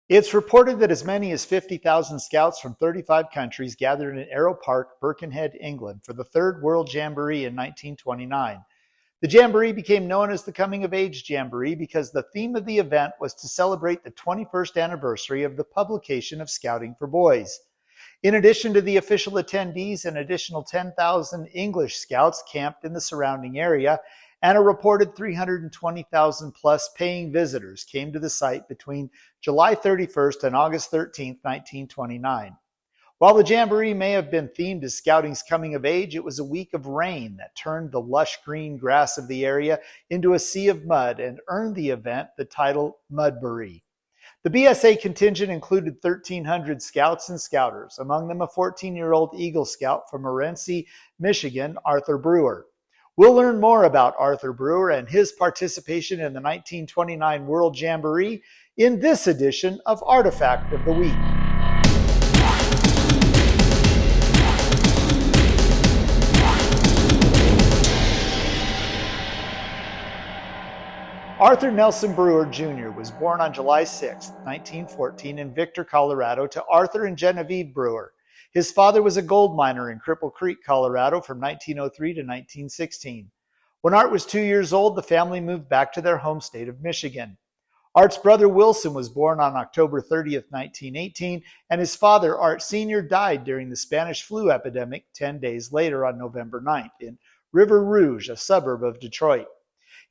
It's reported that as many as 50,000 scouts from 35 countries gathered in Arrowe Park, Birkenhead, England for the third World Jamboree in 1929. The Jamboree became known as the Coming of Age Jamboree because the theme of the event was to celebrate the 21st anniversary of the publication of Scouting for Boys. In addition to the official attendees, an additional 10,000 English scouts camped in the surrounding area, and a reported 320,000 plus paying visitors came to the site between July 31st and August 13th, 1929. While the Jamboree may have been themed as Scouting's coming of age, it was a week of rain that turned the lush green grass of the area into a sea of mud and earned the event the title Mudboree. The BSA contingent included 1,300 scouts and scouters, among them a 14-year-old Eagle Scout from Morenci, Michigan, Arthur Brewer. We'll learn more about Arthur Brewer and his participation in the 1929 World Jamboree in this edition of Artifact of the Week. Arthur Nelson Brewer Jr. was born on July 6, 1914 in Victor, Colorado to Arthur and Genevieve Brewer. His father was a gold miner in Cripple Creek, Colorado from 1903 to 1916. When Art was 2 years old, the family moved back to their home state of Michigan. Art's brother Wilson was born on October 30th, 1918, and his father, Art Sr., died during the Spanish flu epidemic 10 days later on November 9th in River Rouge, a suburb of Detroit.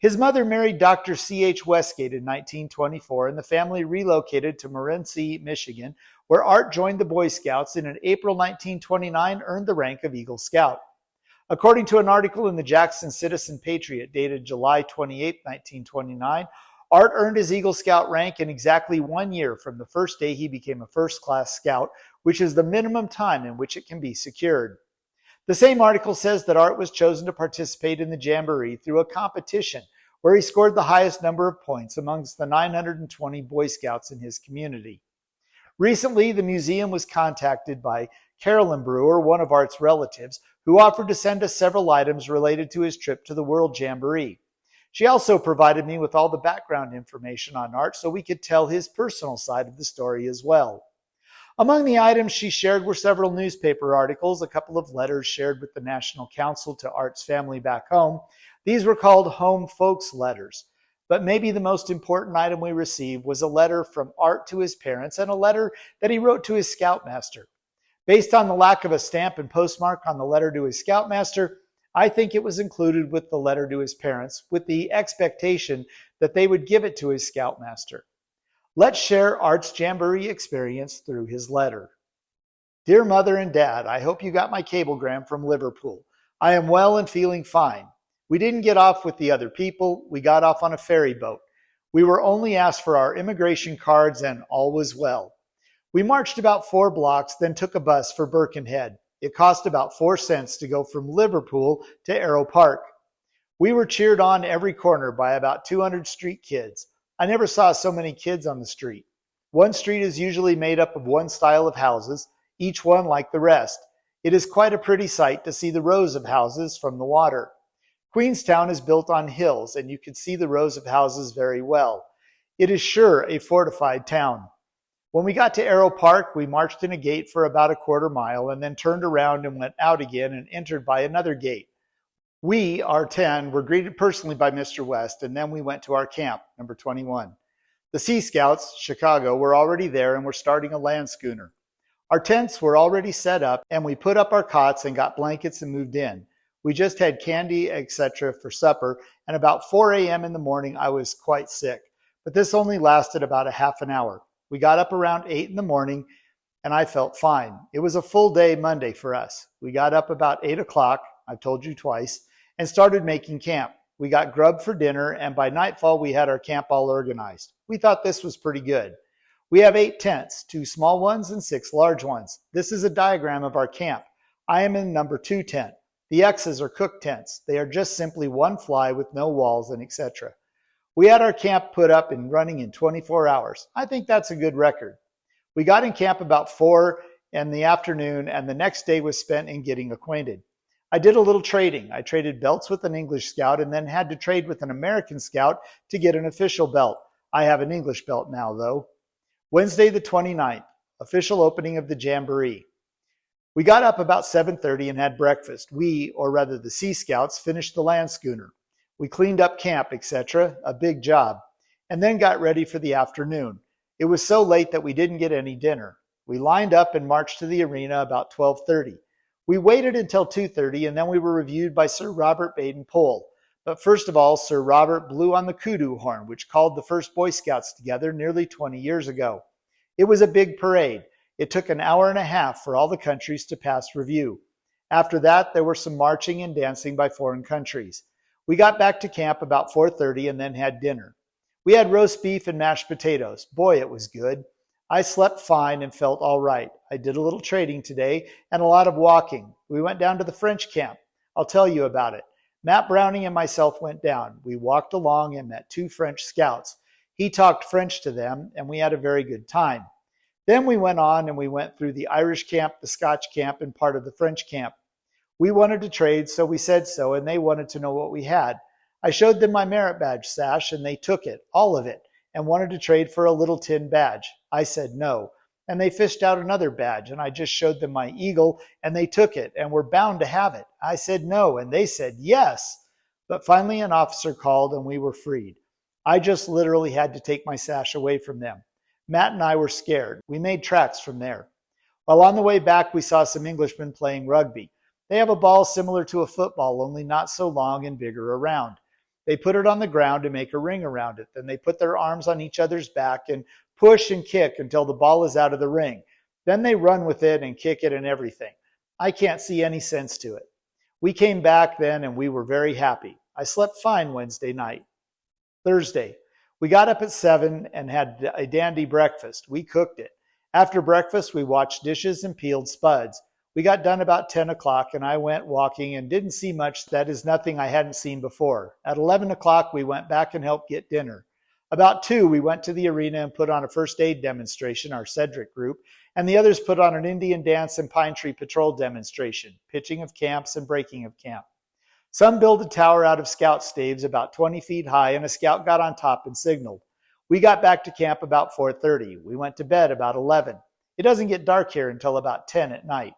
His mother married Dr. C.H. Westgate in 1924, and the family relocated to Morenci, Michigan, where Art joined the Boy Scouts and in April 1929 earned the rank of Eagle Scout. According to an article in the Jackson Citizen Patriot dated July 28, 1929, Art earned his Eagle Scout rank in exactly 1 year from the first day he became a first-class scout, which is the minimum time in which it can be secured. The same article says that Art was chosen to participate in the Jamboree through a competition where he scored the highest number of points amongst the 920 Boy Scouts in his community. Recently, the museum was contacted by Carolyn Brewer, one of Art's relatives, who offered to send us several items related to his trip to the World Jamboree. She also provided me with all the background information on Art so we could tell his personal side of the story as well. Among the items she shared were several newspaper articles, a couple of letters shared with the National Council to Art's family back home. These were called home folks letters. But maybe the most important item we received was a letter from Art to his parents and a letter that he wrote to his scoutmaster. Based on the lack of a stamp and postmark on the letter to his scoutmaster, I think it was included with the letter to his parents with the expectation that they would give it to his scoutmaster. Let's share Art's Jamboree experience through his letter. Dear Mother and Dad, I hope you got my cablegram from Liverpool. I am well and feeling fine. We didn't get off with the other people. We got off on a ferry boat. We were only asked for our immigration cards and all was well. We marched about 4 blocks, then took a bus for Birkenhead. It cost about 4 cents to go from Liverpool to Arrowe Park. We were cheered on every corner by about 200 street kids. I never saw so many kids on the street. One street is usually made up of one style of houses, each one like the rest. It is quite a pretty sight to see the rows of houses from the water. Queenstown is built on hills, and you can see the rows of houses very well. It is sure a fortified town. When we got to Arrowe Park, we marched in a gate for about a quarter mile and then turned around and went out again and entered by another gate. We, our 10, were greeted personally by Mr. West, and then we went to our camp, number 21. The Sea Scouts, Chicago, were already there and were starting a land schooner. Our tents were already set up, and we put up our cots and got blankets and moved in. We just had candy, etc. for supper, and about 4 a.m. in the morning I was quite sick, but this only lasted about a half an hour. We got up around 8 in the morning, and I felt fine. It was a full day Monday for us. We got up about 8 o'clock, I've told you twice, and started making camp. We got grub for dinner, and by nightfall we had our camp all organized. We thought this was pretty good. We have 8 tents, 2 small ones and 6 large ones. This is a diagram of our camp. I am in number 2 tent. The X's are cook tents. They are just simply one fly with no walls and etc. We had our camp put up and running in 24 hours. I think that's a good record. We got in camp about 4 in the afternoon, and the next day was spent in getting acquainted. I did a little trading. I traded belts with an English scout and then had to trade with an American scout to get an official belt. I have an English belt now, though. Wednesday the 29th, official opening of the Jamboree. We got up about 7:30 and had breakfast. We, or rather the Sea Scouts, finished the land schooner. We cleaned up camp, etc., a big job, and then got ready for the afternoon. It was so late that we didn't get any dinner. We lined up and marched to the arena about 12:30. We waited until 2:30 and then we were reviewed by Sir Robert Baden-Powell. But first of all, Sir Robert blew on the kudu horn, which called the first Boy Scouts together nearly 20 years ago. It was a big parade. It took an hour and a half for all the countries to pass review. After that, there were some marching and dancing by foreign countries. We got back to camp about 4:30 and then had dinner. We had roast beef and mashed potatoes. Boy, it was good. I slept fine and felt all right. I did a little trading today and a lot of walking. We went down to the French camp. I'll tell you about it. Matt Browning and myself went down. We walked along and met 2 French scouts. He talked French to them, and we had a very good time. Then we went on and we went through the Irish camp, the Scotch camp, and part of the French camp. We wanted to trade, so we said so, and they wanted to know what we had. I showed them my merit badge sash, and they took it, all of it, and wanted to trade for a little tin badge. I said no, and they fished out another badge, and I just showed them my eagle, and they took it, and were bound to have it. I said no, and they said yes. But finally an officer called, and we were freed. I just literally had to take my sash away from them. Matt and I were scared. We made tracks from there. While on the way back, we saw some Englishmen playing rugby. They have a ball similar to a football, only not so long and bigger around. They put it on the ground and make a ring around it. Then they put their arms on each other's back and push and kick until the ball is out of the ring. Then they run with it and kick it and everything. I can't see any sense to it. We came back then and we were very happy. I slept fine Wednesday night. Thursday, we got up at 7 and had a dandy breakfast. We cooked it. After breakfast, we washed dishes and peeled spuds. We got done about 10 o'clock and I went walking and didn't see much. That is nothing I hadn't seen before. At 11 o'clock, we went back and helped get dinner. About 2, we went to the arena and put on a first aid demonstration, our Cedric group, and the others put on an Indian dance and pine tree patrol demonstration, pitching of camps and breaking of camp. Some built a tower out of scout staves about 20 feet high, and a scout got on top and signaled. We got back to camp about 4:30. We went to bed about 11. It doesn't get dark here until about 10 at night.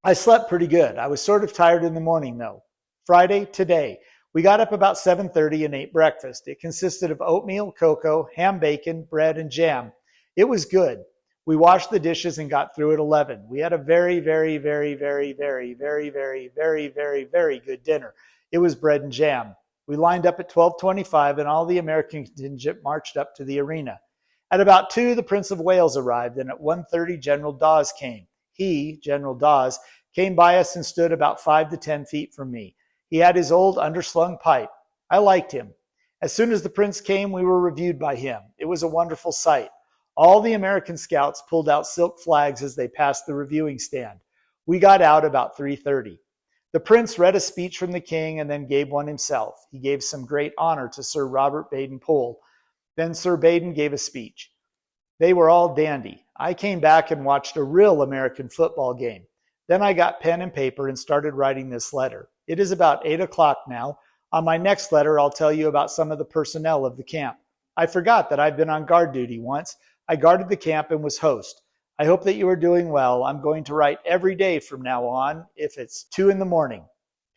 I slept pretty good. I was sort of tired in the morning, though. Friday, today, we got up about 7:30 and ate breakfast. It consisted of oatmeal, cocoa, ham bacon, bread, and jam. It was good. We washed the dishes and got through at 11. We had a very, very, very, very, very, very, very, very, very, very good dinner. It was bread and jam. We lined up at 12:25 and all the American contingent marched up to the arena. At about 2, the Prince of Wales arrived, and at 1:30, General Dawes came. He, General Dawes, came by us and stood about 5 to 10 feet from me. He had his old underslung pipe. I liked him. As soon as the prince came, we were reviewed by him. It was a wonderful sight. All the American scouts pulled out silk flags as they passed the reviewing stand. We got out about 3:30. The prince read a speech from the king and then gave one himself. He gave some great honor to Sir Robert Baden-Powell. Then Sir Baden gave a speech. They were all dandy. I came back and watched a real American football game. Then I got pen and paper and started writing this letter. It is about 8 o'clock now. On my next letter, I'll tell you about some of the personnel of the camp. I forgot that I've been on guard duty once. I guarded the camp and was host. I hope that you are doing well. I'm going to write every day from now on if it's 2 in the morning.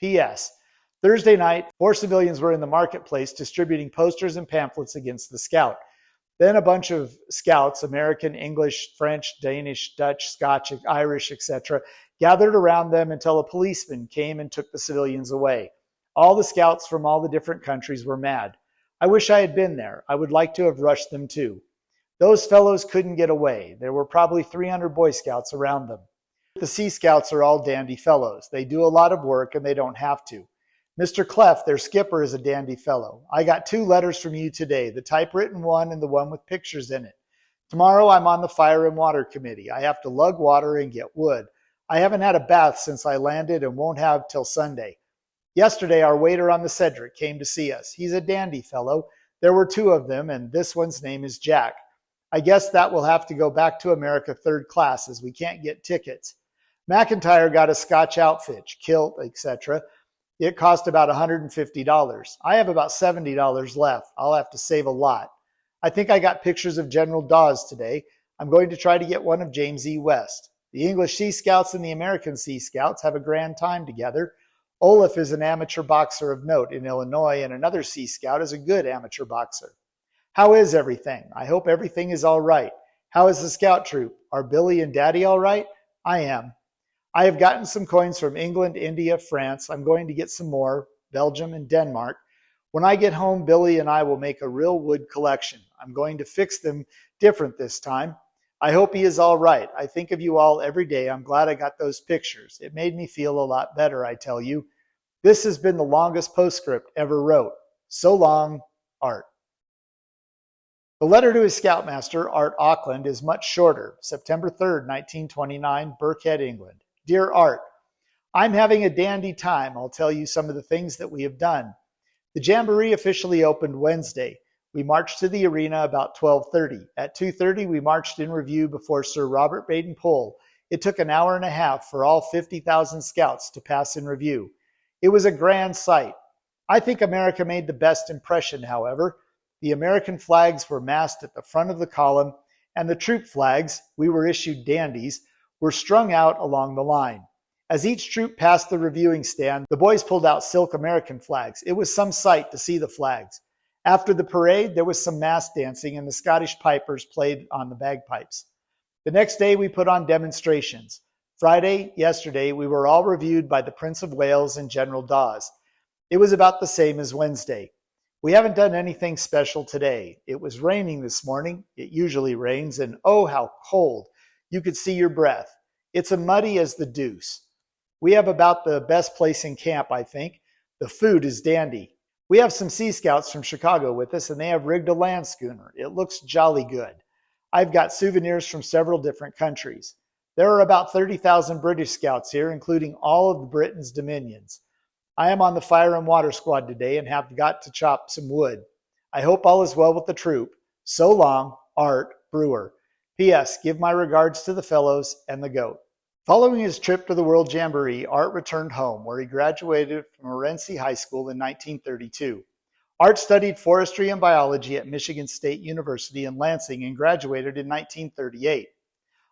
P.S. Thursday night, 4 civilians were in the marketplace distributing posters and pamphlets against the scout. Then a bunch of scouts, American, English, French, Danish, Dutch, Scotch, Irish, etc., gathered around them until a policeman came and took the civilians away. All the scouts from all the different countries were mad. I wish I had been there. I would like to have rushed them too. Those fellows couldn't get away. There were probably 300 Boy Scouts around them. The Sea Scouts are all dandy fellows. They do a lot of work and they don't have to. Mr. Clef, their skipper, is a dandy fellow. I got 2 letters from you today, the typewritten one and the one with pictures in it. Tomorrow I'm on the Fire and Water Committee. I have to lug water and get wood. I haven't had a bath since I landed and won't have till Sunday. Yesterday, our waiter on the Cedric came to see us. He's a dandy fellow. There were 2 of them, and this one's name is Jack. I guess that will have to go back to America 3rd class as we can't get tickets. McIntyre got a Scotch outfit, kilt, etc. It cost about $150. I have about $70 left. I'll have to save a lot. I think I got pictures of General Dawes today. I'm going to try to get one of James E. West. The English Sea Scouts and the American Sea Scouts have a grand time together. Olaf is an amateur boxer of note in Illinois, and another Sea Scout is a good amateur boxer. How is everything? I hope everything is all right. How is the scout troop? Are Billy and Daddy all right? I am. I have gotten some coins from England, India, France. I'm going to get some more, Belgium and Denmark. When I get home, Billy and I will make a real wood collection. I'm going to fix them different this time. I hope he is all right. I think of you all every day. I'm glad I got those pictures. It made me feel a lot better, I tell you. This has been the longest postscript ever wrote. So long, Art. The letter to his scoutmaster, Art Auckland, is much shorter. September 3rd, 1929, Birkenhead, England. Dear Art, I'm having a dandy time. I'll tell you some of the things that we have done. The Jamboree officially opened Wednesday. We marched to the arena about 12:30. At 2:30, we marched in review before Sir Robert Baden-Powell. It took an hour and a half for all 50,000 scouts to pass in review. It was a grand sight. I think America made the best impression, however. The American flags were massed at the front of the column, and the troop flags, we were issued dandies, were strung out along the line. As each troop passed the reviewing stand, the boys pulled out silk American flags. It was some sight to see the flags. After the parade, there was some mass dancing, and the Scottish pipers played on the bagpipes. The next day, we put on demonstrations. Friday, yesterday, we were all reviewed by the Prince of Wales and General Dawes. It was about the same as Wednesday. We haven't done anything special today. It was raining this morning. It usually rains, and oh, how cold. You could see your breath. It's as muddy as the deuce. We have about the best place in camp, I think. The food is dandy. We have some Sea Scouts from Chicago with us, and they have rigged a land schooner. It looks jolly good. I've got souvenirs from several different countries. There are about 30,000 British Scouts here, including all of Britain's dominions. I am on the fire and water squad today and have got to chop some wood. I hope all is well with the troop. So long, Art, Brewer. P.S. Give my regards to the fellows and the goat. Following his trip to the World Jamboree, Art returned home, where he graduated from Morenci High School in 1932. Art studied forestry and biology at Michigan State University in Lansing and graduated in 1938.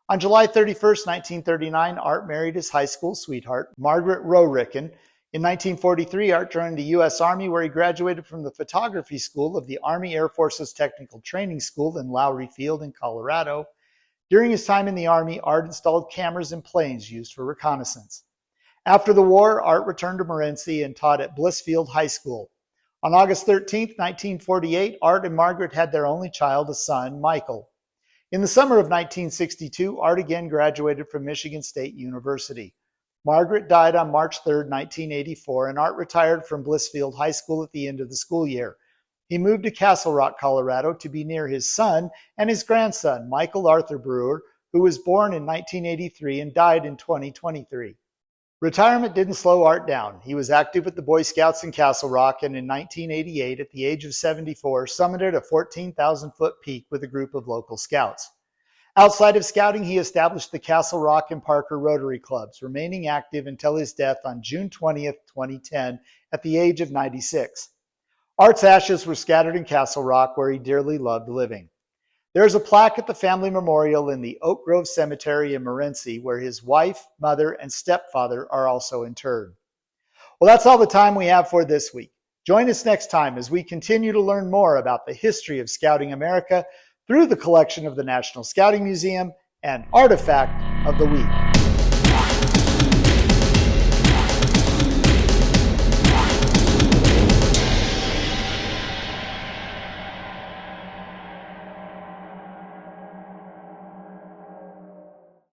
On July 31, 1939, Art married his high school sweetheart, Margaret Roricken. In 1943, Art joined the U.S. Army, where he graduated from the photography school of the Army Air Force's Technical Training School in Lowry Field in Colorado. During his time in the Army, Art installed cameras in planes used for reconnaissance. After the war, Art returned to Morenci and taught at Blissfield High School. On August 13, 1948, Art and Margaret had their only child, a son, Michael. In the summer of 1962, Art again graduated from Michigan State University. Margaret died on March 3, 1984, and Art retired from Blissfield High School at the end of the school year. He moved to Castle Rock, Colorado to be near his son and his grandson, Michael Arthur Brewer, who was born in 1983 and died in 2023. Retirement didn't slow Art down. He was active with the Boy Scouts in Castle Rock, and in 1988, at the age of 74, summited a 14,000-foot peak with a group of local scouts. Outside of scouting, he established the Castle Rock and Parker Rotary Clubs, remaining active until his death on June 20, 2010, at the age of 96. Art's ashes were scattered in Castle Rock, where he dearly loved living. There is a plaque at the family memorial in the Oak Grove Cemetery in Morenci, where his wife, mother, and stepfather are also interred. Well, that's all the time we have for this week. Join us next time as we continue to learn more about the history of Scouting America through the collection of the National Scouting Museum and Artifact of the Week.